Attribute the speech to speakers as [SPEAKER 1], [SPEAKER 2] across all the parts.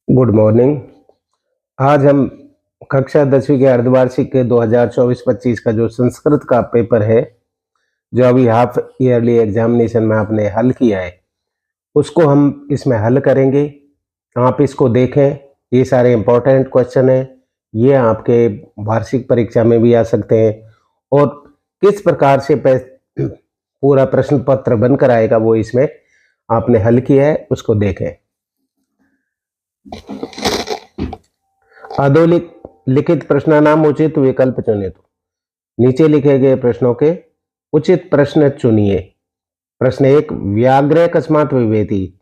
[SPEAKER 1] Good morning. आज हम कक्षा 10वीं के अर्धवार्षिक के 2024-25 का जो संस्कृत का पेपर है, जो अभी हाफ ईयरली एग्जामिनेशन में आपने हल किया है, उसको हम इसमें हल करेंगे। आप इसको देखें, ये सारे इम्पोर्टेंट क्वेश्चन हैं, ये आपके वार्षिक परीक्षा में भी आ सकते हैं और किस प्रकार से पूरा प्रश्न पत्र बनकर आएगा वो इसमें आपने हल किया है, उसको देखें। अधोलिखित प्रश्नानाम उचित विकल्प चुनिए। तो नीचे लिखे गए प्रश्नों के उचित प्रश्न चुनिए। प्रश्न 1, व्याघ्र अकस्मात विवेति।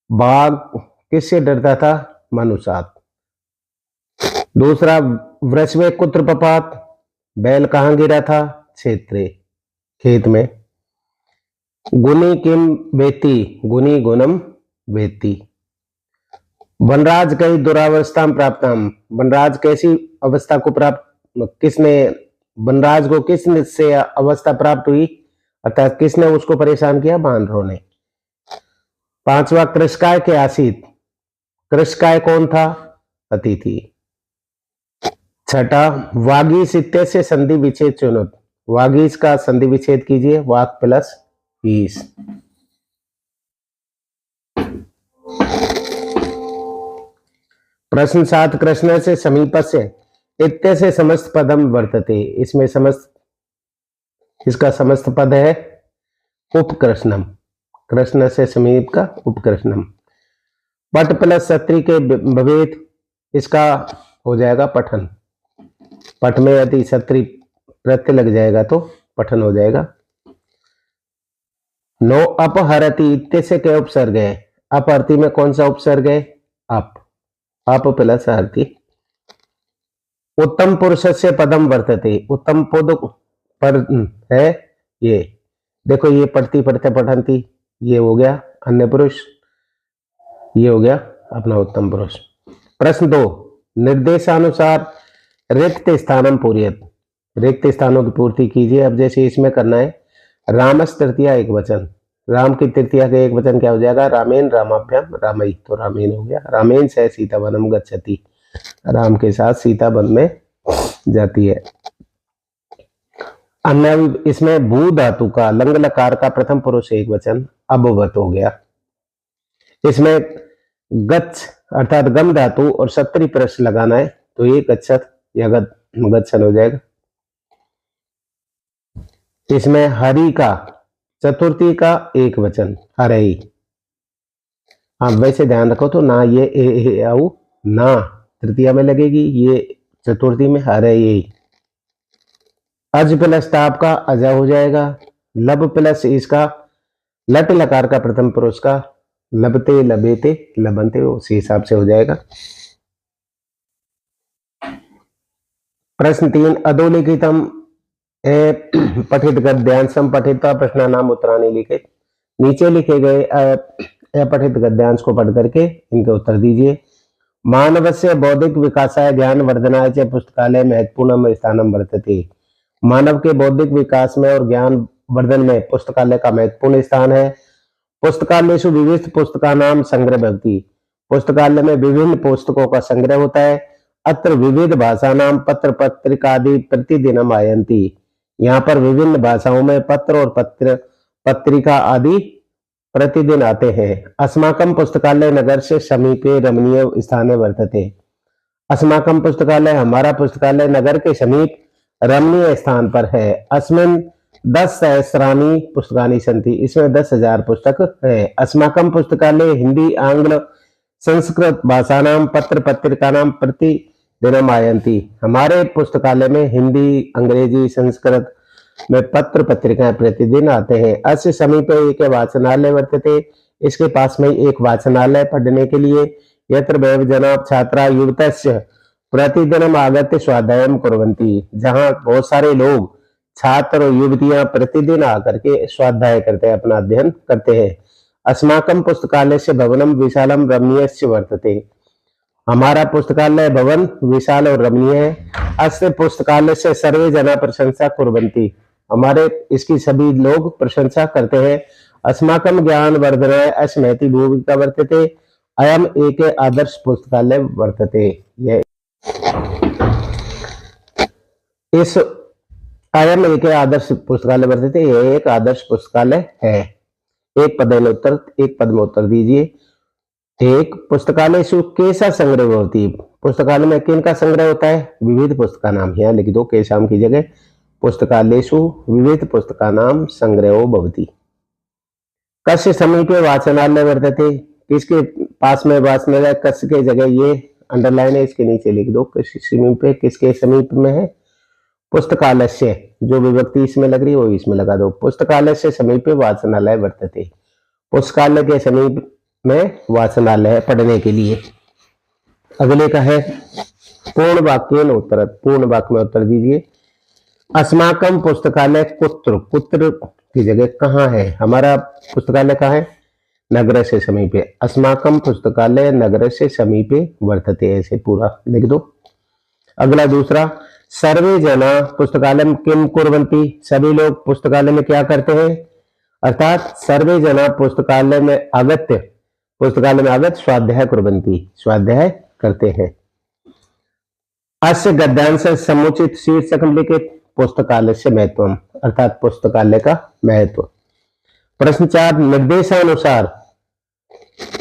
[SPEAKER 1] बाघ किससे डरता था? मनुष्यात। दूसरा, वृक्ष में कुत्र पपात। बैल कहाँ गिरा था? क्षेत्रे, खेत में। गुणी किम वेत्ति। गुणी गुणम वेत्ति। वनराज कई दुरावस्था प्राप्तम। वनराज कैसी अवस्था को वनराज को किस से अवस्था प्राप्त हुई, अर्थात किसने उसको परेशान किया? बानरों ने। पांचवा, कृषकाय के आसित। कृषकाय कौन था? अतिथि। छठा, वागीश इत्यादि संधि विच्छेद चुनत। वागीश का संधि विच्छेद कीजिए। वाक प्लस ईश। प्रश्न 7, कृष्ण से समीपस्य इत्य से समस्त पदम वर्तते। इसमें इसका समस्त पद है उपकृष्णम। कृष्ण से समीप का उपकृष्णम। पट प्लस सत्री के भवेत, इसका हो जाएगा पठन। पट में यदि सत्री प्रत्यय लग जाएगा तो पठन हो जाएगा। 9, अपहरति इत्य से क्या उपसर्ग है? अपहरति में कौन सा उपसर्ग है? अप प्लस हरति। उत्तम पुरुष से पदम वर्तते। उत्तम पद पर है ये, देखो ये पढ़ती पढ़ते पठंती, ये हो गया अन्य पुरुष, ये हो गया अपना उत्तम पुरुष। प्रश्न 2, निर्देशानुसार रिक्त स्थानम पूर्यत। रिक्त स्थानों की पूर्ति कीजिए। अब जैसे इसमें करना है, रामस तृतीया एक वचन। राम की तृतीया का एक वचन क्या हो जाएगा? रामेन रामाभ्याम रामई। तो रामेन हो गया। रामेन से सीता वनम गच्छति। राम के साथ सीता वन में जाती है। अन्य इसमें भू धातु का लंग लकार का प्रथम पुरुष एक वचन अभवत हो गया। इसमें गच्छ अर्थात गम धातु और सत्री प्रश्न लगाना है, तो ये गच्छत या गच्छन हो जाएगा। इसमें हरि का चतुर्थी का एक वचन हरई। आप वैसे ध्यान रखो तो ना ये ए आऊ ना तृतीया में लगेगी, ये चतुर्थी में हरई। अज प्लस ताप का अजा हो जाएगा। लब प्लस इसका लट लकार का प्रथम पुरुष का लबते लबेते लबनते, उसी हिसाब से हो जाएगा। प्रश्न 3, अधोलिखितम पठित गद्यांशम पठित प्रश्नानाम उत्तराणि लिखित। नीचे लिखे गए अपठित गद्यांश को पढ़ करके इनके उत्तर दीजिए। मानवस्य बौद्धिक विकासाय ज्ञान वर्धनाय च पुस्तकालय महत्वपूर्ण स्थानम वर्तते। मानव के बौद्धिक विकास में और ज्ञान वर्धन में पुस्तकालय का महत्वपूर्ण स्थान है। पुस्तकालयेषु विविध पुस्तकानाम संग्रह भवति। पुस्तकालय में विभिन्न पुस्तकों का संग्रह होता है। अत्र विविध भाषानाम पत्र पत्रिकादि प्रतिदिनम आयन्ति। यहाँ पर विभिन्न भाषाओं में पत्र और पत्रिका आदि प्रतिदिन आते हैं। अस्माकं पुस्तकालय नगर से समीपे रमणीय स्थाने वर्तते। अस्माकं पुस्तकालय हमारा पुस्तकालय नगर के समीप रमणीय स्थान पर है। अस्मिन् 10,000 पुस्तकानि सन्ति। इसमें 10,000 पुस्तक है। अस्माकं पुस्तकालय हिंदी आंग्ल संस्कृत भाषानाम पत्र पत्रिकानाम प्रतिदिनम आयन्ति। हमारे पुस्तकालय में हिंदी अंग्रेजी संस्कृत में पत्र पत्रिकाएं प्रतिदिन आते हैं। अस्य समीपे एक वाचनालय वर्तते। इसके पास में एक वाचनालय पढ़ने के लिए यत्र बहवजना छात्रा युवतस्य प्रतिदिनम आगत्य स्वाध्यायम कुर्वन्ति। जहां बहुत सारे लोग छात्र और युवतियां प्रतिदिन आकर के स्वाध्याय करते हैं, अपना अध्ययन करते हैं। अस्माकं पुस्तकालय से भवनम विशालम रमणीय वर्तते। हमारा पुस्तकालय भवन विशाल और रमणीय है। अस्य पुस्तकालय से सर्वे जना प्रशंसा कुर्वन्ति। हमारे इसकी सभी लोग प्रशंसा करते हैं। अस्माकं ज्ञान वर्धनाय अस्य महती भूमिका वर्तते। अयम एक आदर्श पुस्तकालय वर्तते। यह इस अयम एक आदर्श पुस्तकालय वर्तते, यह एक आदर्श पुस्तकालय है। एक पद उत्तर, एक पद में उत्तर दीजिए। एक, पुस्तकालय सु कैसा संग्रह होती है? पुस्तकालय में किन का संग्रह होता है? विविध पुस्तका नाम। यहाँ लिख दो केशाम की जगह पुस्तकालयसु विविध पुस्तका नाम संग्रहो भवति। कस्य समीपे वाचनालय वर्तते? किसके पास में वाचनालय? कस्य के जगह ये अंडरलाइन है, इसके नीचे लिख दो समीपे, किसके समीप में है? पुस्तकालय से, जो विभक्ति इसमें लग रही है वो इसमें लगा दो। पुस्तकालय से समीपे वाचनालय वर्तते, पुस्तकालय के समीप में वाचनालय है पढ़ने के लिए। अगले का है पूर्ण वाक्य में उत्तर, पूर्ण वाक्य में उत्तर दीजिए। अस्माकम पुस्तकालय कुत्र, कुत्र की जगह कहाँ है? हमारा पुस्तकालय कहाँ है? नगर से समीपे। अस्माकम पुस्तकालय नगर से समीपे वर्तते, ऐसे पूरा लिख दो। अगला दूसरा, सर्वे जना पुस्तकालय में किम कुर्वन्ति? सभी लोग पुस्तकालय में क्या करते हैं? अर्थात सर्वे जना पुस्तकालय में आगत्य, पुस्तकालय में आगत स्वाध्याय कुर्वन्ति, स्वाध्याय करते हैं। अस्य गद्यांश समुचित शीर्षक लिखित, पुस्तकालय से महत्व, अर्थात पुस्तकालय का महत्व। प्रश्न 4, निर्देशानुसार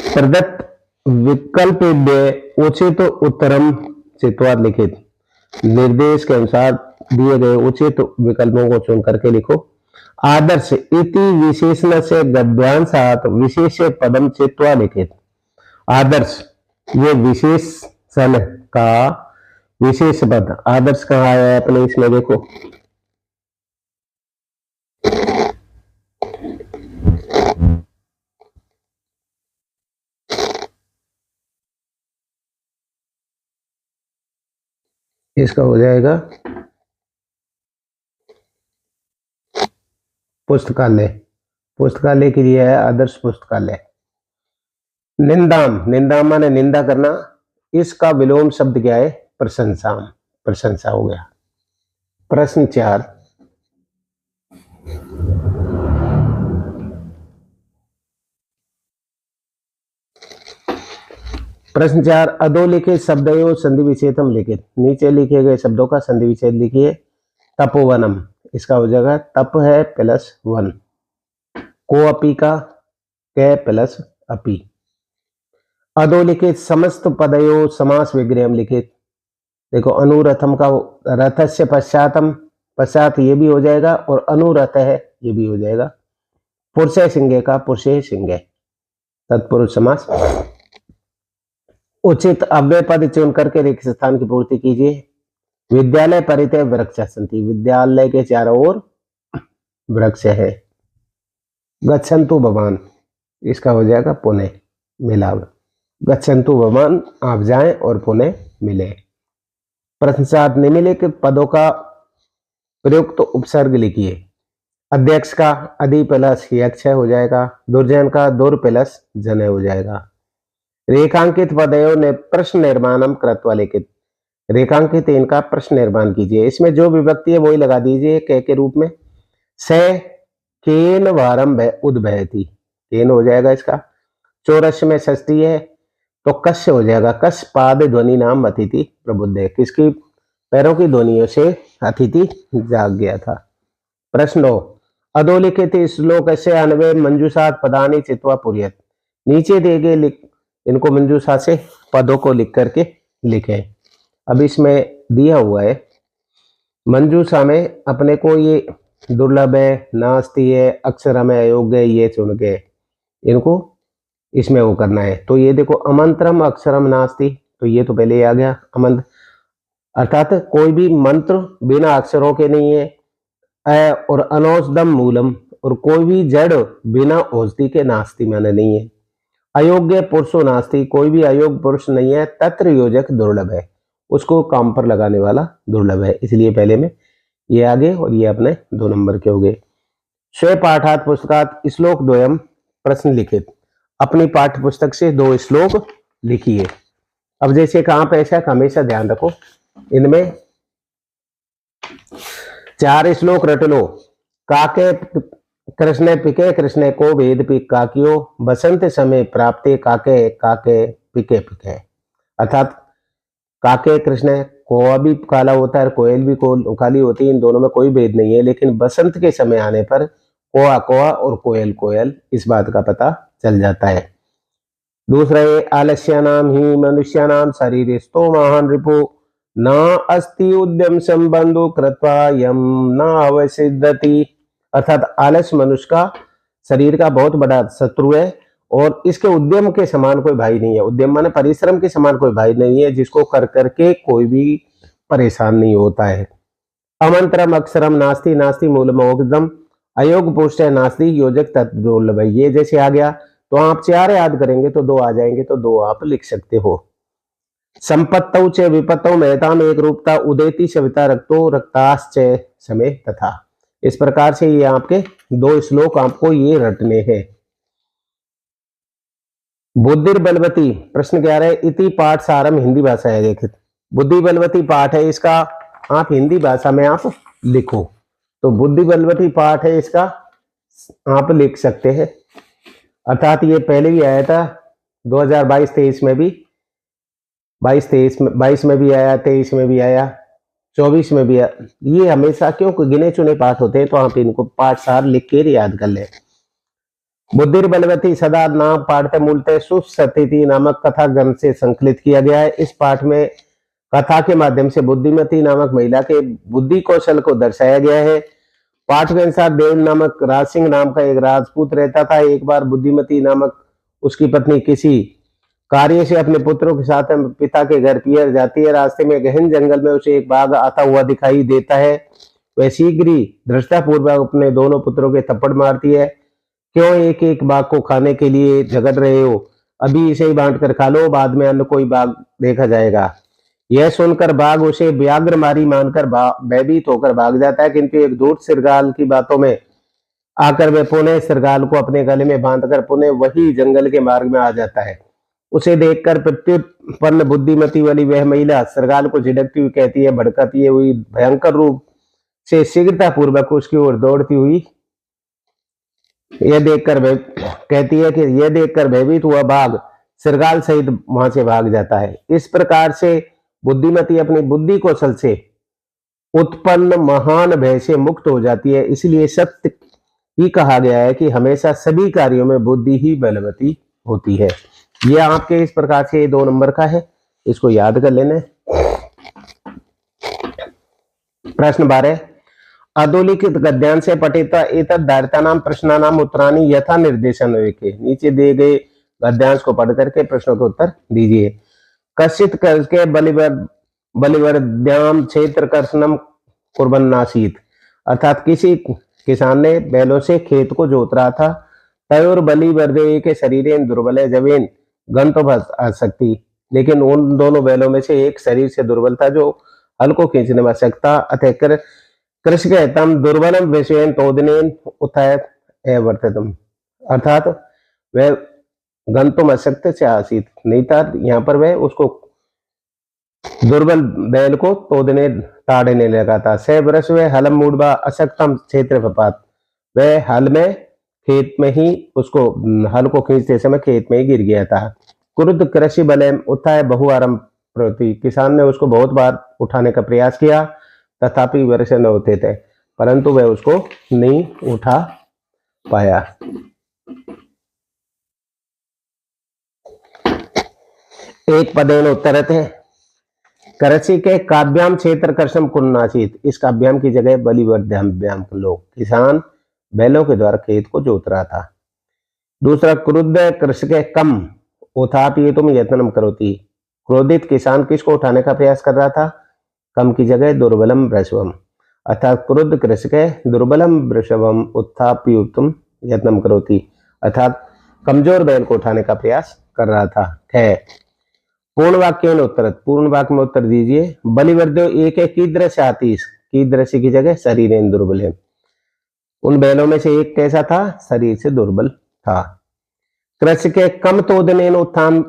[SPEAKER 1] प्रदत्त विकल्प उचित उत्तरम चित्वा लिखित। निर्देश के अनुसार दिए गए उचित विकल्पों को चुन करके लिखो। आदर्श इति विशेषण से गद्यांशात विशेष पदम चित्वा लिखित। आदर्श ये विशेषण का विशेष पद, आदर्श कहाँ आया है अपने इसमें देखो। इसका हो जाएगा पुस्तकालय, पुस्तकालय के लिए है आदर्श पुस्तकालय। निंदाम, निंदा माने निंदा करना, इसका विलोम शब्द क्या है? प्रशंसा, प्रशंसा हो गया। प्रश्न 4, प्रश्न 4, अधोलिखित शब्दयोः संधि विच्छेदम लिखित। नीचे लिखे गए शब्दों का संधि विच्छेद लिखिए। तपोवनम, इसका हो जाएगा तप है प्लस वन, को अपी का कै प्लस अपी। अधोलिखित समस्त पदयोः समास विग्रहम लिखित। देखो अनुरथम का रथ से पश्चातम, पश्चात ये भी हो जाएगा, और अनुरथ है ये भी हो जाएगा। पुरुष सिंह का पुरुष सिंह, तत्पुरुष समास। उचित अव्यय पद चुन करके रिक्त स्थान की पूर्ति कीजिए। विद्यालय परितः वृक्ष सन्ति, विद्यालय के चारों ओर वृक्ष है। गच्छन्तु भवान, इसका हो जाएगा पुणे मिलाव। गच्छन्तु भवान आप जाएं और पुणे मिले। प्रश्न 7, निम्नलिखित पदों का प्रयुक्त उपसर्ग लिखिए। अध्यक्ष का अधि प्लस यक्ष हो जाएगा। दुर्जन का दुर प्लस जन हो जाएगा। रेखांकित पदयों ने प्रश्न निर्माणम कृत्वा लिखित। रेखांकित इनका प्रश्न निर्माण कीजिए। इसमें जो विभक्ति है वही लगा दीजिए कै के रूप में। स केन वारम उद्भयति, केन हो जाएगा इसका। चौरस में षष्ठी है तो कस्य हो जाएगा। कस पाद ध्वनि नाम अतिथि प्रबुद्ध, किसकी पैरों की ध्वनियों से अतिथि जाग गया था। प्रश्न 9, अधोलिखित श्लोक से अन्वय मंजूषात पदानि चित्वा पुर्यत। नीचे दिए गए इनको मंजूषा से पदों को लिख करके लिखें। अब इसमें दिया हुआ है मंजूषा में अपने को ये दुर्लभ है, नास्ती है, अक्षरम है, अयोग्य है, ये चुन के इनको इसमें वो करना है। तो ये देखो अमंत्रम अक्षरम नास्ति, तो ये तो पहले ही आ गया अमंत्र, अर्थात कोई भी मंत्र बिना अक्षरों के नहीं है। अ और अनौषधम मूलम, और कोई भी जड़ बिना औषधि के नास्ति माने नहीं है। अयोग्य पुरुषो नास्ति, कोई भी अयोग्य पुरुष नहीं है। तत्र योजक दुर्लभ है, उसको काम पर लगाने वाला दुर्लभ है, इसलिए पहले में ये आगे और ये अपने 2 नंबर के हो गए। स्व पाठात पुस्तकात श्लोक द्वयम प्रश्न लिखित। अपनी पाठ्य पुस्तक से 2 श्लोक लिखिए। अब जैसे कहां पे ऐसा हमेशा ध्यान रखो, इनमें 4 श्लोक रट लो। काके कृष्ण पिके कृष्ण को वेद पिक काकियो, बसंत समय प्राप्ते काके काके पिके पिके। अर्थात काके कृष्ण, कौवा भी काला होता है, कोयल भी काली होती है, इन दोनों में कोई भेद नहीं है, लेकिन बसंत के समय आने पर कौवा कौवा और कोयल कोयल, इस बात का पता चल जाता है। दूसरा है आलस्यानाम ही मनुष्यानाम शरीरस्थो महान रिपु न अस्ति उद्यम संबंधो कृत्वा यम न अवसिद्धति। अर्थात आलस मनुष्य का शरीर का बहुत बड़ा शत्रु है और इसके उद्यम के समान कोई भाई नहीं है। उद्यम माने परिश्रम के समान कोई भाई नहीं है, जिसको कर करके कोई भी परेशान नहीं होता है। अमंत्रम अक्षरम नास्ति नास्ति मूलमोक्तम अयोग पुष्ट नास्ति योजक तत्दुर्लभ। ये जैसे आ गया तो आप 4 याद करेंगे तो 2 आ जाएंगे, तो 2 आप लिख सकते हो। संपत्तौ च विपत्तौ मेहताम एक रूपता उदेति सविता रक्तो रक्ताश्च समय तथा। इस प्रकार से ये आपके 2 श्लोक आपको ये रटने हैं। बुद्धि बलवती प्रश्न क्या है, इति पाठ सारम हिंदी भाषा है। देखिए बुद्धि बलवती पाठ है, इसका आप हिंदी भाषा में आप लिखो। तो बुद्धि बलवती पाठ है, इसका आप लिख सकते हैं। अर्थात ये पहले भी आया था 2022-23 में भी, 22 में भी आया, 23 में भी आया, 24 में भी आया। ये हमेशा क्यों गिने चुने पाठ होते हैं, तो आप इनको पाठ सार लिख के याद कर ले। बुद्धि बलवती सदा नाम पाठ मूलतः सुस्थिति नामक कथा ग्रंथ से संकलित किया गया है। इस पाठ में कथा के माध्यम से बुद्धिमती नामक महिला के बुद्धि कौशल को दर्शाया गया है। पाठ के अनुसार देव नामक राज सिंह नाम का एक राजपूत रहता था। एक बार बुद्धिमती नामक उसकी पत्नी किसी कार्य से अपने पुत्रों के साथ पिता के घर पियर जाती है। रास्ते में गहन जंगल में उसे एक बाघ आता हुआ दिखाई देता है। वह शीघ्र ही धृष्टापूर्वक अपने दोनों पुत्रों के थप्पड़ मारती है। क्यों एक एक बाघ को खाने के लिए झगड़ रहे हो, अभी इसे ही बांट कर खा लो, बाद में अन्य कोई बाघ देखा जाएगा। यह सुनकर बाघ उसे व्याघ्र मारी मानकर भयभीत होकर भाग जाता है, किंतु एक दूत श्रृगाल की बातों में आकर वह पुनः श्रृगाल को अपने गले में बांधकर पुनः वही जंगल के मार्ग में आ जाता है। उसे देखकर प्रत्युत्पन्न बुद्धिमती वाली वह महिला श्रृगाल को झिड़कती हुई कहती है, भड़कती हुई भयंकर रूप से शीघ्रता पूर्वक उसकी ओर दौड़ती हुई यह देखकर कहती है कि यह देखकर भयभीत हुआ बाघ श्रृगाल सहित वहां से भाग जाता है। इस प्रकार से बुद्धिमती अपनी बुद्धि कौशल से उत्पन्न महान भय से मुक्त हो जाती है। इसलिए सत्य ही कहा गया है कि हमेशा सभी कार्यों में बुद्धि ही बलवती होती है। यह आपके इस प्रकार से 2 नंबर का है, इसको याद कर लेना। प्रश्न 12 अधोलिखित गद्यांश से पठित एतद् धारितानां प्रश्नानां उत्तराणि यथा निर्देशन लिखे। नीचे दिए गए गद्यांश को पढ़ करके प्रश्नों के उत्तर दीजिए। कश्चित करके बलिवर्द्याम क्षेत्र कर्षणम कुर्बन्नासीत। अर्थात किसी किसान ने बैलों से खेत को जोत रहा था। तयोर बलिवर्दे के शरीर दुर्बल जवेन गंतो आसक्ति। लेकिन उन दोनों बैलों में से एक शरीर से दुर्बल था, जो हल को खींचने में आवश्यकता। अतः कृषिकम दुर्बलम विषयन तोदनेन उत्थाय वर्ततम। अर्थात वह गंतुम अशक्त से आसित नहीं था, यहाँ पर वह उसको दुर्बल बैल को तोड़ने ताड़ने लगा था। स वर्ष वह हलम मूडबा अशक्तम क्षेत्र प्रपात। वह हल में खेत में ही उसको हल को खींचते समय खेत में ही गिर गया था। क्रुद्ध कृषि बलम उत्थाय बहुआरम प्रति। किसान ने उसको बहुत बार उठाने का प्रयास किया, तथापि वर्ष न होते थे, परंतु वह उसको नहीं उठा पाया। एक पदेन उत्तरत है कृषि के काव्याम क्षेत्र कर्षम कुन्नाचित। इस काव्याम की जगह बलिवर्द्याम लोग किसान बैलों के द्वारा खेत को जोत रहा था। दूसरा क्रुद्ध कृषि के कम उथापि तुम यत्नम करोति। क्रोधित किसान किसको उठाने का प्रयास कर रहा था, कम की जगह दुर्बलम वृषभम। अर्थात क्रुद्ध कृषि के दुर्बलम वृषभम उत्थापि तुम यत्नम करोति। अर्थात कमजोर बैल को उठाने का प्रयास कर रहा था। है पूर्ण वाक्य में उत्तर, पूर्ण वाक्य में उत्तर दीजिए। बलिवर्द्यो एक है कीदृश आतीश। कीदृश की जगह शरीर दुर्बल है। उन बैलों में से एक कैसा था, शरीर से दुर्बल था। कृषि के कम तोदने उत्थान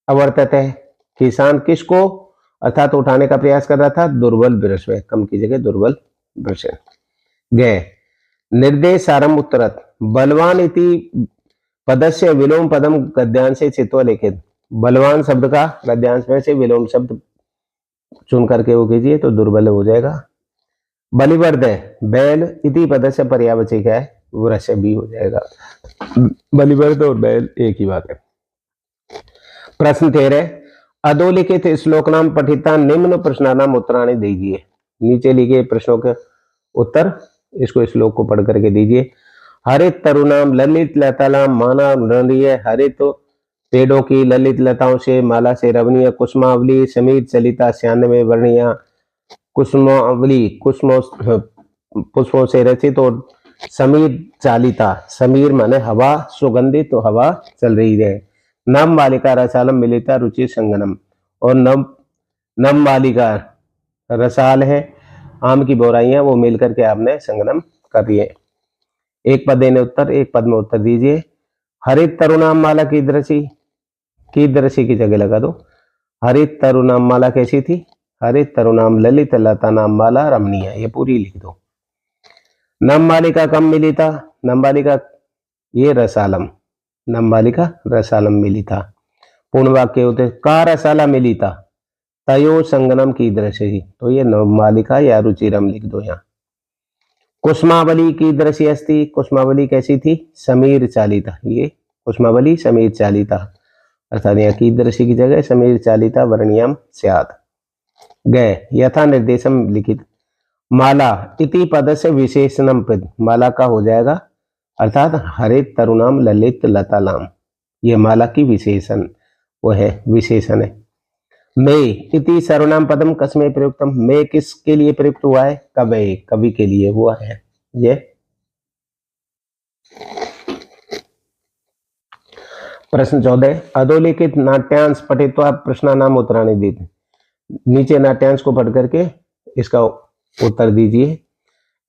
[SPEAKER 1] अवर्तत है। किसान किसको अर्थात उठाने का प्रयास कर रहा था, दुर्बल वृष। कम की जगह दुर्बल वृष। गए निर्देशारम उत्तरत बलवान इति पदस्य विलोम पदम गद्यांश से चित्वा लिखित। बलवान शब्द का गद्यांश में से विलोम शब्द चुन करके वो कीजिए तो दुर्बल हो जाएगा। बलिवर्द बैल इति पदस्य पर्यायवाची क्या है, वो रस्य भी हो जाएगा। बलिवर्द और बैल एक ही बात है। प्रश्न 13 अधोलिखित श्लोक नाम पठिता निम्न प्रश्नानाम उत्तराणी दीजिए। नीचे लिखे प्रश्नों के उत्तर इसको श्लोक को पढ़ करके दीजिए। हरित तरुणाम ललित लतालाम माना रंडीय हरित पेड़ों की ललित लताओं से माला से रवनीय कुसुमावली समीर चलिता श्यानवे वर्णिया कुसुमावली कुसुमों पुष्पों से रचित और समीर चालिता समीर माने हवा सुगंधित तो हवा चल रही है। नम बालिका रसालम मिलिता रुचि संगनम और नम बालिका रसाल है आम की बोराइयां वो मिलकर के आपने संगनम कर रही है। एक पद देने उत्तर एक पद में उत्तर दीजिए। हरित तरुणाम माला की दृश्य की जगह लगा दो। हरित तरुणाम माला कैसी थी, हरित तरुणाम ललित लता नाम माला रमणीय, ये पूरी लिख दो। नम बालिका कम मिली था, नम बालिका ये रसालम, नम बालिका रसालम मिली था। पूर्ण वाक्य होते का रसाला मिली था तयो संगनम की दृश्य ही, तो ये नम बालिका या रुचिरम लिख दो। यहाँ कुसुमावली की दृश्य अस्ति, कुसुमावली कैसी थी, समीर चालिता, ये कुसुमावली समीर चालिता अर्थात यहाँ की दृश्य की जगह समीर चालिता वर्णियम स्यात्। गए यथा निर्देशम लिखित माला इति पद से विशेषणम पद, माला का हो जाएगा अर्थात हरित तरुणाम ललित लतालाम, ये माला की विशेषण वो है विशेषण है। मे इति सर्वनाम पदम कस्मे प्रयुक्तम, मे किसके लिए प्रयुक्त हुआ है, कवि कवि के लिए हुआ है। ये प्रश्न 14 अधोलिखित नाट्यांश पठित्वा प्रश्नानाम उत्तराणि दीजिए। नीचे नाट्यांश को पढ़ करके इसका उत्तर दीजिए।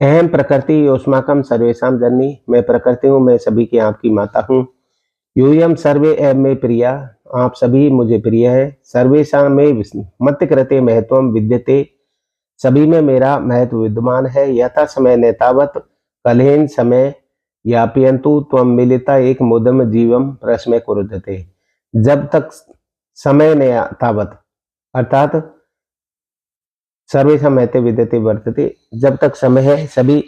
[SPEAKER 1] अहम प्रकृति योस्माकम सर्वेशम जननी, मैं प्रकृति हूँ, मैं सभी की आपकी माता हूँ। यूयम सर्वे एव में प्रिया, आप सभी मुझे प्रिय है। सर्वेशा में मत कृते महत्वम विद्यते, सभी में मेरा महत्व विद्यमान है। यथा समय नेतावत कलहेन समय यापयंतु त्वम मिलिता एक मुदम जीवम रश्मि कुरुदते, जब तक समय ने तावत अर्थात सर्वेशा महते विद्यते वर्तते, जब तक समय है सभी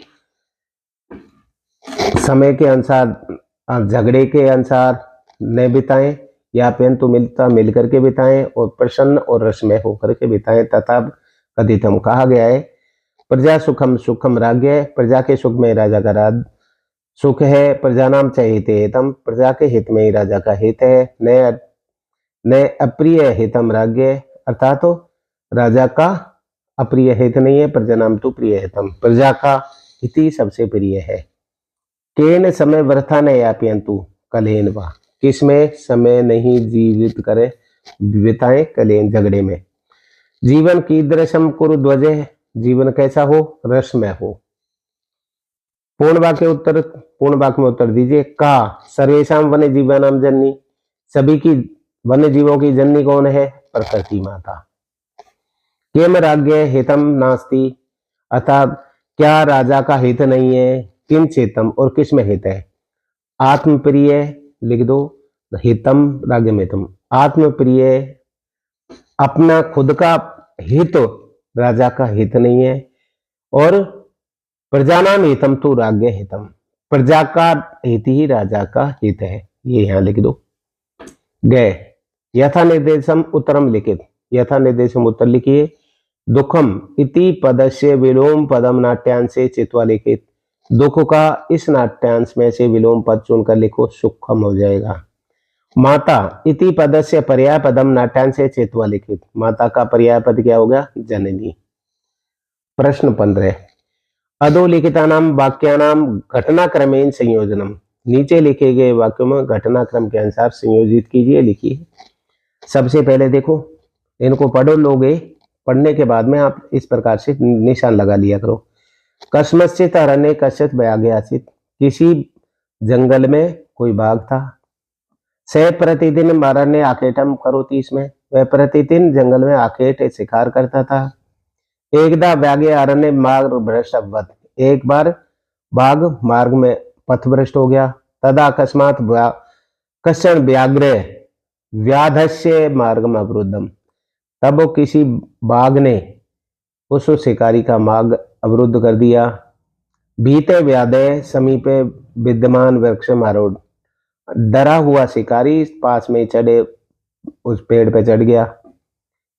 [SPEAKER 1] समय के अनुसार झगड़े के अनुसार न बिताएं या परंतु मिलता मिलकर के बिताएं और प्रसन्न और रसमय होकर के बिताएं। तथा कथितम कहा गया है प्रजा सुखम सुखम राज्य, प्रजा के सुख में राजा का राज सुख है। प्रजा नाम च हितम, प्रजा के हित में ही राजा का हित है। न अप्रिय हितम राज्य अर्थात तो राजा का अप्रिय हित नहीं है, प्रजा नाम तो प्रिय हितम, प्रजा का हित ही सबसे प्रिय है। केन समय वृथा न यापयंतु कलेन वा, किसमें समय नहीं जीवित करे बिताएं कलेन झगड़े में। जीवन की दृश्यम कुरु ध्वजे, जीवन कैसा हो, रसमय हो। पूर्ण वाक्य में उत्तर दीजिए। का सर्वेशम वन्य जीवानाम जननी, सभी की वन्य जीवों की जननी कौन है, प्रकृति माता। केम राज्ञ हितम नास्ति, अर्थात क्या राजा का हित नहीं है। किन चेतम और किस में हित है, आत्मप्रिय लिख दो, हितम राज्ञ में तुम आत्मप्रिय, अपना खुद का हित राजा का हित नहीं है। और प्रजानाम हितम तो राज्ञ हितम, प्रजा का हित ही राजा का हित है, ये यहां लिख दो। गए यथा निर्देशम उत्तरम लिखित, यथा निर्देशम उत्तर लिखिए। दुखम इति पदस्य विलोम पदम नाट्यांशे चित्वा लिखित, दुख का इस नाट्यांश में से विलोम पद चुनकर लिखो, सुखम हो जाएगा। माता इति पदस्य पर्याय पदम नाट्यांशे चित्वा लिखित, माता का पर्याय पद क्या होगा, जननी। प्रश्न 15 अधोलिखितानाम वाक्यानाम घटनाक्रमेण संयोजनम, नीचे लिखे गए वाक्यों में घटनाक्रम के अनुसार संयोजित कीजिए, लिखिए। सबसे पहले देखो इनको पढ़ो लोगे, पढ़ने के बाद में आप इस प्रकार से निशान लगा लिया करो। कस्मचित अरण्य कश्चित व्याघ्यासित, किसी जंगल में कोई बाघ था। स प्रतिदिन अरण्य आखेटम करोति, इसमें वह प्रतिदिन जंगल में आखेट शिकार करता था। एकदा व्याघ्य अरण्य मार्ग भ्रष्ट अभवत्, एक बार बाघ मार्ग में पथभ्रष्ट हो गया। तदा अकस्मात कश्चन व्याघ्र व्याधस्य मार्गम अवरुद्धम, तब वो किसी बाघ ने उस शिकारी का मार्ग अवरुद्ध कर दिया। भीते व्याधे समीपे विद्यमान वृक्ष आरूढ़, डरा हुआ शिकारी पास में चढ़े उस पेड़ पे चढ़ गया।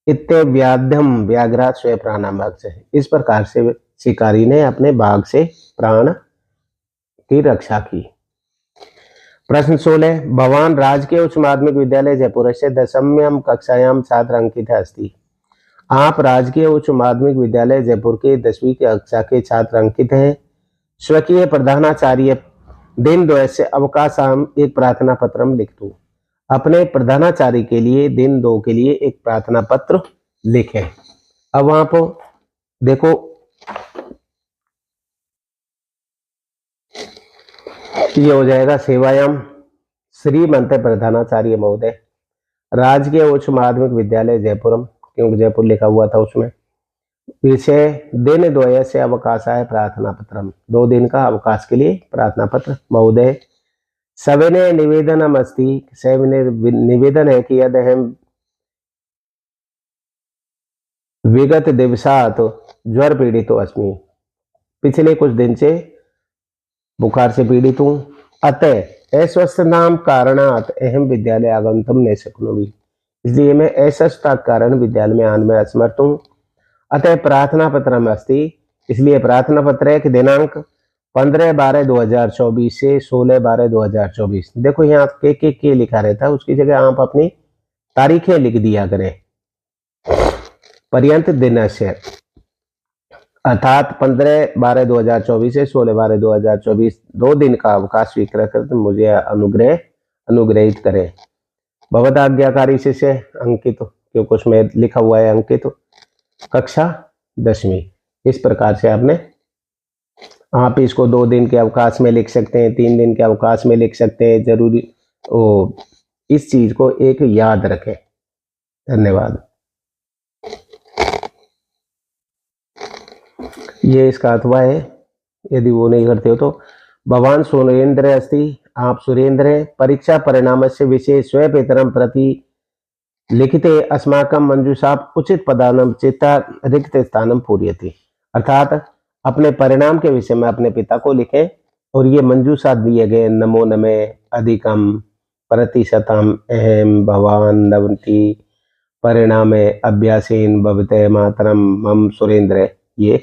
[SPEAKER 1] इत्ते व्याध्यम व्याघ्रा स्व प्राणामाग से, इस प्रकार से शिकारी ने अपने बाघ से प्राण की रक्षा की। प्रश्न 16, भवान राजकीय उच्च माध्यमिक विद्यालय जयपुर से दशम्याम कक्षायाम छात्र अंकित अस्ति। आप राजकीय उच्च माध्यमिक विद्यालय जयपुर के 10वीं कक्षा के छात्र अंकित हैं। स्वकीय प्रधानाचार्य दिन द्वयस्य अवकाशाम एक प्रार्थना पत्रम लिखतु, अपने प्रधानाचार्य के लिए दिन 2 के लिए एक प्रार्थना पत्र लिखें। अब आप देखो, ये हो जाएगा सेवायाम श्रीमंत प्रधानाचार्य महोदय राजकीय उच्च माध्यमिक विद्यालय जयपुरम, क्योंकि जयपुर लिखा हुआ था उसमें। विषय दिन द्वय से अवकाश है प्रार्थना पत्रम, 2 दिन का अवकाश के लिए प्रार्थना पत्र। महोदय सविनय निवेदनम अस्ति, सविनय निवेदन है कि यदि हम विगत दिवसात ज्वर पीड़ित अस्मि, पिछले कुछ दिन से बुखार से पीड़ित हूँ। अतः अस्वस्थ नाम कारणात अहम विद्यालय आगंतुम न शक्नोमि, इसलिए मैं अस्वस्थता के कारण विद्यालय में आने में असमर्थ हूँ। अतः प्रार्थना पत्रम अस्ति, इसलिए प्रार्थना पत्र है कि दिनांक 15/12/2024 से 16/12/2024। देखो यहाँ के लिखा रहता है, उसकी जगह आप अपनी तारीखें लिख दिया करें। पर्यंत दिनस्य, अर्थात 15/12/2024 से 16/12/2024 2 दिन का अवकाश स्वीकार कर मुझे अनुग्रहित करें। भगवत आज्ञाकारी शिष्य अंकित, क्योंकि उसमें लिखा हुआ है अंकित, कक्षा 10वीं। इस प्रकार से आप इसको 2 दिन के अवकाश में लिख सकते हैं, 3 दिन के अवकाश में लिख सकते हैं। जरूरी इस चीज को एक याद रखें। धन्यवाद। ये इसका अथवा है, यदि वो नहीं करते हो तो। भगवान सुरेंद्र अस्ति, आप सुरेंद्र हैं। परीक्षा परिणाम से विषय स्वपितरम प्रति लिखिते अस्माकं मंजूषा उचित पदानम चित्ता रिक्त स्थानम पूर्यति, अर्थात अपने परिणाम के विषय में अपने पिता को लिखें और ये मंजूषा दिए गए नमो नमे अधिकम प्रतिशतम अहम भवान नवति परिणामे अभ्यासेन भवते मातरम मम सुरेंद्र। ये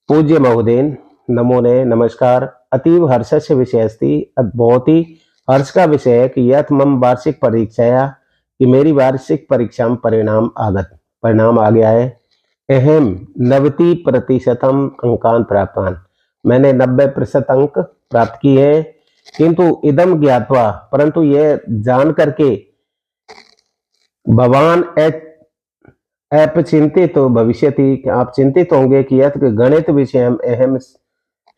[SPEAKER 1] पूज्य महोदय नमो ने नमस्कार। अतीव हर्षस्य विषय अस्ति, बहुत ही हर्ष का विषय है कि यथ मम वार्षिक परीक्षा, कि मेरी वार्षिक परीक्षा में परिणाम आ गया है। अहम 90% अंकान प्राप्तान, मैंने 90% अंक प्राप्त किए हैं। किंतु इदम ज्ञात्वा, परंतु यह जान करके भगवान आप चिंतित भविष्यति, आप चिंतित होंगे कि यथ गणित विषय अहम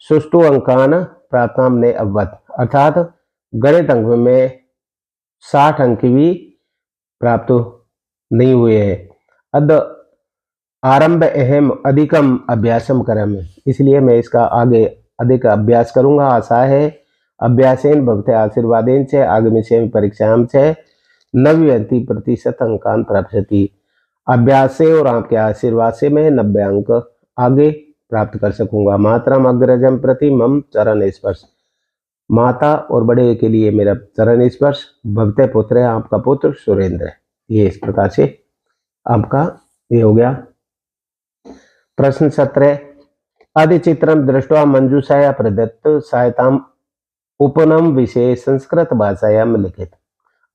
[SPEAKER 1] सुष्टु अंकान प्राप्ताम ने अवगत, अर्थात गणित अंक में 60 अंक भी प्राप्त नहीं हुए हैं। अद आरंभ अहम अधिकम अभ्यासम करम, इसलिए मैं इसका आगे अधिक अभ्यास करूंगा। आशा है अभ्यासेन भवते आशीर्वादेन च आगमिष्यामि परीक्षायां च 90% अंकान प्राप्स्यति, अभ्यास से और आपके आशीर्वाद से मैं 90 अंक आगे प्राप्त कर सकूंगा। मातरम अग्रजम प्रति मम चरण स्पर्श, माता और बड़े के लिए मेरा चरण स्पर्श। भवते पुत्र है, आपका पुत्र सुरेंद्र है। ये इस प्रकार से आपका ये हो गया। प्रश्न 17, अधिचित्रम दृष्ट्वा मंजूषाया प्रदत्त सहायताम उपनम विषय संस्कृत भाषायाम लिखित।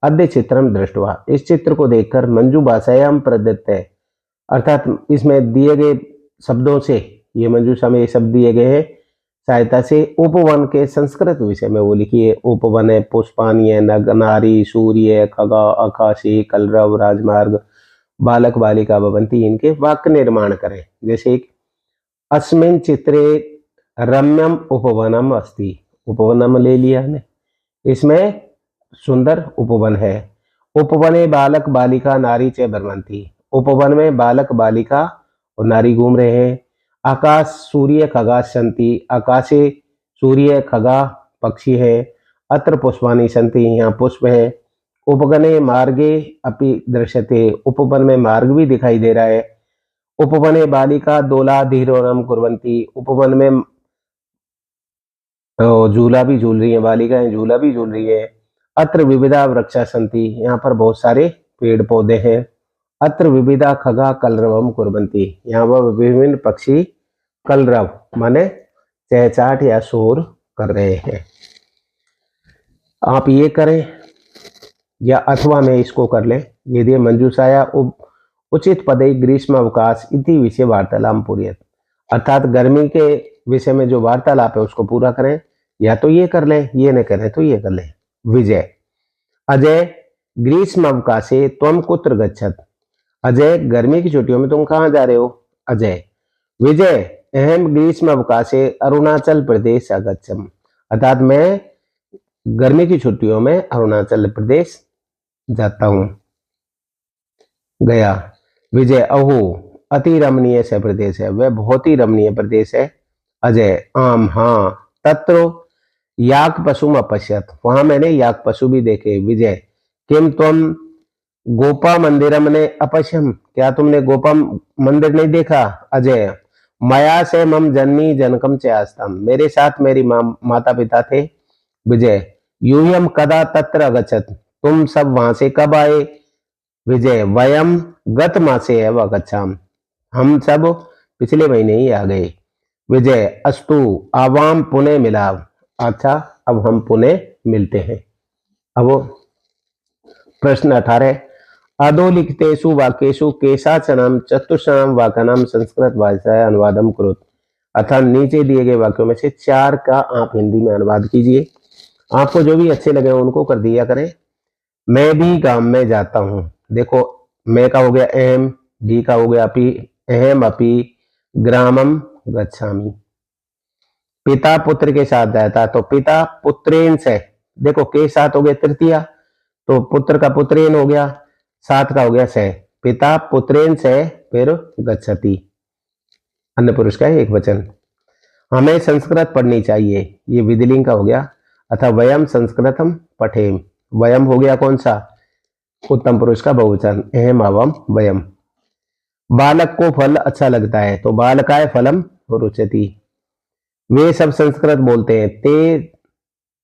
[SPEAKER 1] अधिचित्रम दृष्ट्वा, इस चित्र को देखकर मंजू भाषायाम प्रदत्त है, अर्थात इसमें दिए गए शब्दों से, ये मंजूषा में ये शब्द दिए गए हैं, सहायता से उपवन के संस्कृत विषय में वो लिखिए। उपवन है पुष्पानीय नग नारी सूर्य खगा आकाशी कलरव राजमार्ग बालक बालिका भवंती, इनके वाक्य निर्माण करें। जैसे अस्मिन चित्रे रम्यम उपवनम अस्ति, उपवनम ले लिया हमने, इसमें सुंदर उपवन है। उपवने बालक बालिका नारी च भ्रमंती, उपवन में बालक बालिका और नारी घूम रहे हैं। आकाश सूर्य खगा सन्ति, आकाशे सूर्य खगा पक्षी है। अत्र पुष्पाणि सन्ति, यहाँ पुष्प है। उपवने मार्गे अपि दृश्यते, उपवन में मार्ग भी दिखाई दे रहा है। उपवने बालिका दोलाधीरोहणं कुर्वन्ति, उपवन में झूला भी झूल रही है, बालिकाएं झूला भी झूल रही है। अत्र विविधा वृक्षा सन्ति, यहाँ पर बहुत सारे पेड़ पौधे हैं। अत्र विविधा खगा कलरवम कुर्वन्ति, यहाँ पर विभिन्न पक्षी कलरव माने चहचहाट या शोर कर रहे हैं। आप ये करें या अथवा में इसको कर लें। यदि मंजूषाया उचित पदे ग्रीष्म अवकाश इति विषय वार्तालाप पूर्यत, अर्थात गर्मी के विषय में जो वार्तालाप है उसको पूरा करें, या तो ये कर लें, ये न करें तो ये कर लें। विजय अजय ग्रीष्म अवकाशे त्वम कुत्र गच्छत, अजय गर्मी की छुट्टियों में तुम कहाँ जा रहे हो। अजय विजय अहम ग्रीष्म अवकाशे अरुणाचल प्रदेश अगच्छम, अर्थात मैं गर्मी की छुट्टियों में अरुणाचल प्रदेश जाता हूं, गया। विजय अहो अति रमणीय से प्रदेश है, वह बहुत ही रमणीय प्रदेश है। अजय आम हाँ, तत्र याक पशुम अपश्यत, वहां मैंने याक पशु भी देखे। विजय किम तुम गोपा मंदिरम ने अपश्यम, क्या तुमने गोपा मंदिर नहीं देखा। अजय मया से मम जननी जनकम च आस्तम, मेरे साथ मेरी माता पिता थे। विजय यूयम कदा तत्र अगच्छत, तुम सब वहां से कब आए। विजय वयम गत मासे एव गच्छाम, हम सब पिछले महीने ही आ गए। विजय अस्तु आवाम पुनः मिलाव, अच्छा अब हम पुनः मिलते हैं। अब प्रश्न 18 अधोलिखितेषु वाक्येषु केषाचन चतुष्षणां वाक्यानां संस्कृत भाषाया अनुवादं कुरु, अर्थात नीचे दिए गए वाक्यों में से 4 का आप हिंदी में अनुवाद कीजिए। आपको जो भी अच्छे लगे उनको कर दिया करें। मैं भी गांव में जाता हूं, देखो मैं का हो गया अहम, भी का हो गया अपि, अहम अपि ग्रामम गच्छामि। पिता पुत्र के साथ जाता, तो पिता पुत्रेण से, देखो के साथ हो गया तृतीया, तो पुत्र का पुत्रेण हो गया, साथ का हो गया से, पिता पुत्रेण से फिर गच्छति, अन्य पुरुष का एक वचन। हमें संस्कृत पढ़नी चाहिए, ये विधिलिंग का हो गया। अथा वयम संस्कृतम पठेम, वयम हो गया कौन सा, उत्तम पुरुष का बहुवचन, अहम अवम वयम। बालक को फल अच्छा लगता है, तो बालकाय फलम रुचति। वे सब संस्कृत बोलते हैं, ते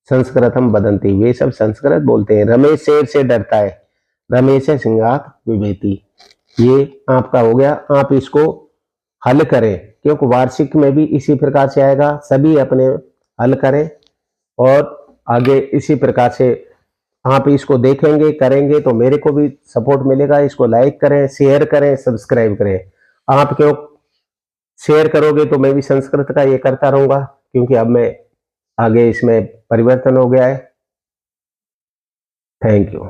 [SPEAKER 1] संस्कृतम वदंती, वे सब संस्कृत बोलते हैं। रमेश शेर से डरता है, रमेश सिंहात विभेति। ये आपका हो गया। आप इसको हल करें, क्योंकि वार्षिक में भी इसी प्रकार से आएगा, सभी अपने हल करें और आगे इसी प्रकार से आप इसको देखेंगे करेंगे तो मेरे को भी सपोर्ट मिलेगा। इसको लाइक करें, शेयर करें, सब्सक्राइब करें। आप क्यों शेयर करोगे तो मैं भी संस्कृत का ये करता रहूंगा, क्योंकि अब मैं आगे इसमें परिवर्तन हो गया है। Thank you.